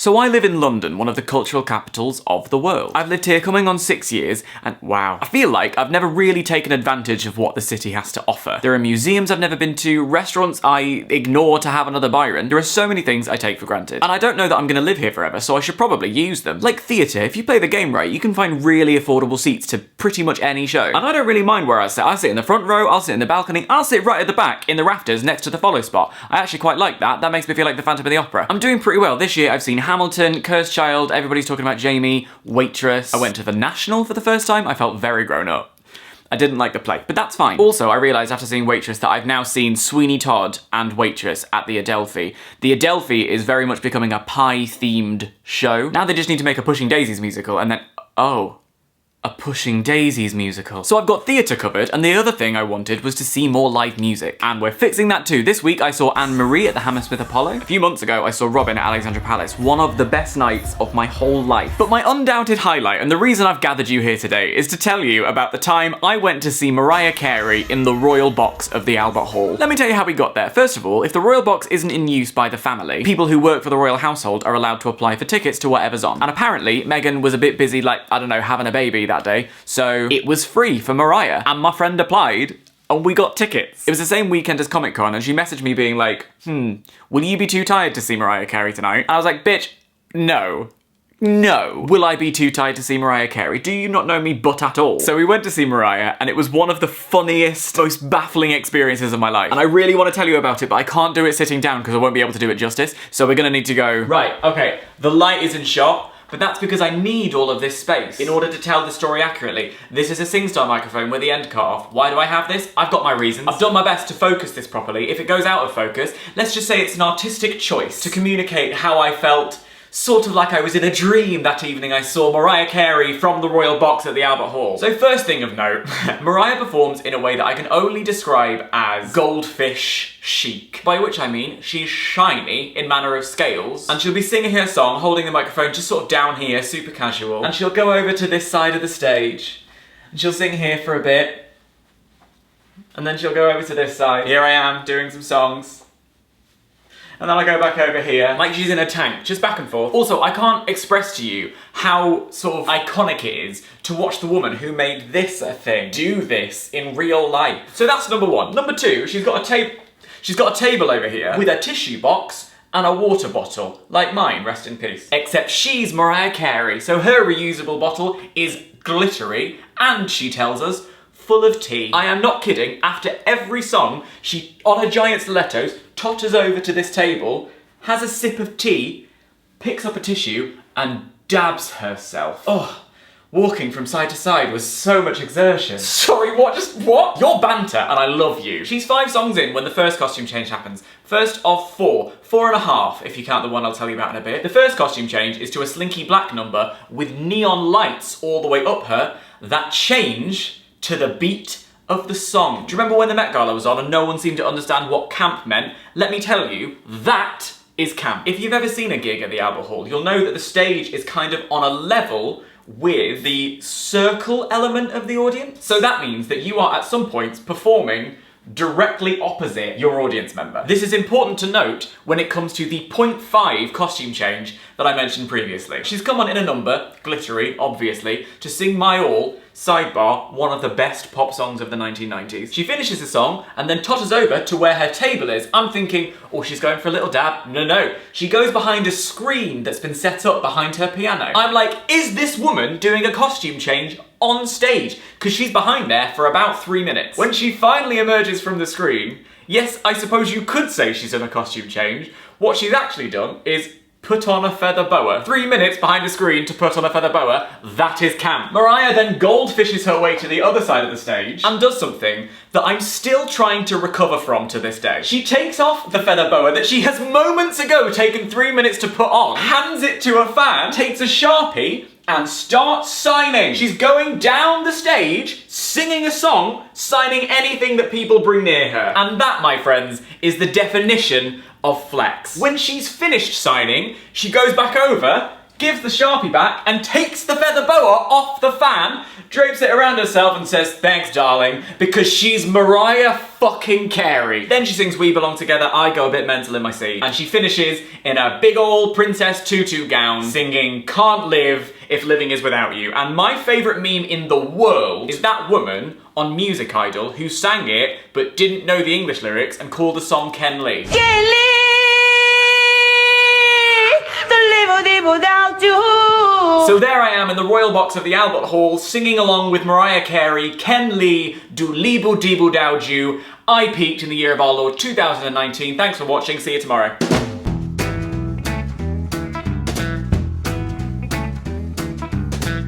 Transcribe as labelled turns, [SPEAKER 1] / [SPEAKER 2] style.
[SPEAKER 1] So I live in London, one of the cultural capitals of the world. I've lived here coming on 6 years, and wow, I feel like I've never really taken advantage of what the city has to offer. There are museums I've never been to, restaurants I ignore to have another Byron. There are so many things I take for granted. And I don't know that I'm gonna live here forever, so I should probably use them. Like theatre, if you play the game right, you can find really affordable seats to pretty much any show. And I don't really mind where I sit. I sit in the front row, I'll sit in the balcony, I'll sit right at the back, in the rafters next to the follow spot. I actually quite like that. That makes me feel like the Phantom of the Opera. I'm doing pretty well. This year I've seen Hamilton, Cursed Child, everybody's talking about Jamie, Waitress. I went to the National for the first time. I felt very grown up. I didn't like the play, but that's fine. Also, I realised after seeing Waitress that I've now seen Sweeney Todd and Waitress at the Adelphi. The Adelphi is very much becoming a pie-themed show. Now they just need to make a Pushing Daisies musical, and then, oh, a Pushing Daisies musical. So I've got theatre covered, and the other thing I wanted was to see more live music. And we're fixing that too. This week I saw Anne-Marie at the Hammersmith Apollo. A few months ago I saw Robin at Alexandra Palace, one of the best nights of my whole life. But my undoubted highlight, and the reason I've gathered you here today, is to tell you about the time I went to see Mariah Carey in the Royal Box of the Albert Hall. Let me tell you how we got there. First of all, if the Royal Box isn't in use by the family, people who work for the royal household are allowed to apply for tickets to whatever's on. And apparently, Meghan was a bit busy, like, I don't know, having a baby that day, so it was free for Mariah, and my friend applied, and we got tickets. It was the same weekend as Comic-Con, and she messaged me being like, will you be too tired to see Mariah Carey tonight? And I was like, bitch, no. No. Will I be too tired to see Mariah Carey? Do you not know me but at all? So we went to see Mariah, and it was one of the funniest, most baffling experiences of my life. And I really want to tell you about it, but I can't do it sitting down because I won't be able to do it justice. So we're gonna need to go, right, okay, the light isn't shot, but that's because I need all of this space in order to tell the story accurately. This is a SingStar microphone with the end cut off. Why do I have this? I've got my reasons. I've done my best to focus this properly. If it goes out of focus, let's just say it's an artistic choice to communicate how I felt, sort of like I was in a dream that evening I saw Mariah Carey from the Royal Box at the Albert Hall. So first thing of note, Mariah performs in a way that I can only describe as goldfish chic. By which I mean, she's shiny in manner of scales, and she'll be singing her song, holding the microphone just sort of down here, super casual, and she'll go over to this side of the stage, and she'll sing here for a bit, and then she'll go over to this side. Here I am, doing some songs. And then I go back over here, like she's in a tank, just back and forth. Also, I can't express to you how sort of iconic it is to watch the woman who made this a thing do this in real life. So that's number one. Number two, she's got a table over here with a tissue box and a water bottle, like mine, rest in peace. Except she's Mariah Carey, so her reusable bottle is glittery, and she tells us, full of tea. I am not kidding, after every song, she, on a giant stilettos, totters over to this table, has a sip of tea, picks up a tissue, and dabs herself. Oh, walking from side to side was so much exertion. Sorry, what? Just what? You're banter, and I love you. She's 5 songs in when the first costume change happens. First of 4. 4.5, if you count the one I'll tell you about in a bit. The first costume change is to a Slinky Black number with neon lights all the way up her that change to the beat of the song. Do you remember when the Met Gala was on and no one seemed to understand what camp meant? Let me tell you, that is camp. If you've ever seen a gig at the Albert Hall, you'll know that the stage is kind of on a level with the circle element of the audience. So that means that you are at some points performing directly opposite your audience member. This is important to note when it comes to the 0.5 costume change that I mentioned previously. She's come on in a number, glittery, obviously, to sing My All, sidebar, one of the best pop songs of the 1990s. She finishes the song and then totters over to where her table is. I'm thinking, oh, she's going for a little dab. No. She goes behind a screen that's been set up behind her piano. I'm like, is this woman doing a costume change on stage? Because she's behind there for about 3 minutes. When she finally emerges from the screen, yes, I suppose you could say she's done a costume change. What she's actually done is put on a feather boa. 3 minutes behind a screen to put on a feather boa, that is camp. Mariah then goldfishes her way to the other side of the stage and does something that I'm still trying to recover from to this day. She takes off the feather boa that she has moments ago taken 3 minutes to put on, hands it to a fan, takes a Sharpie, and starts signing. She's going down the stage, singing a song, signing anything that people bring near her. And that, my friends, is the definition of flex. When she's finished signing, she goes back over, gives the Sharpie back and takes the feather boa off the fan, drapes it around herself and says, "Thanks, darling," because she's Mariah fucking Carey. Then she sings We Belong Together, I go a bit mental in my seat, and she finishes in a big ol' princess tutu gown singing Can't Live If Living Is Without You. And my favourite meme in the world is that woman on Music Idol who sang it but didn't know the English lyrics and called the song Ken Lee.
[SPEAKER 2] Ken Lee, to live without you.
[SPEAKER 1] So there I am in the royal box of the Albert Hall singing along with Mariah Carey, Ken Lee, Do Leeble Deeble Dow Jew. I peaked in the year of our Lord 2019. Thanks for watching, see you tomorrow.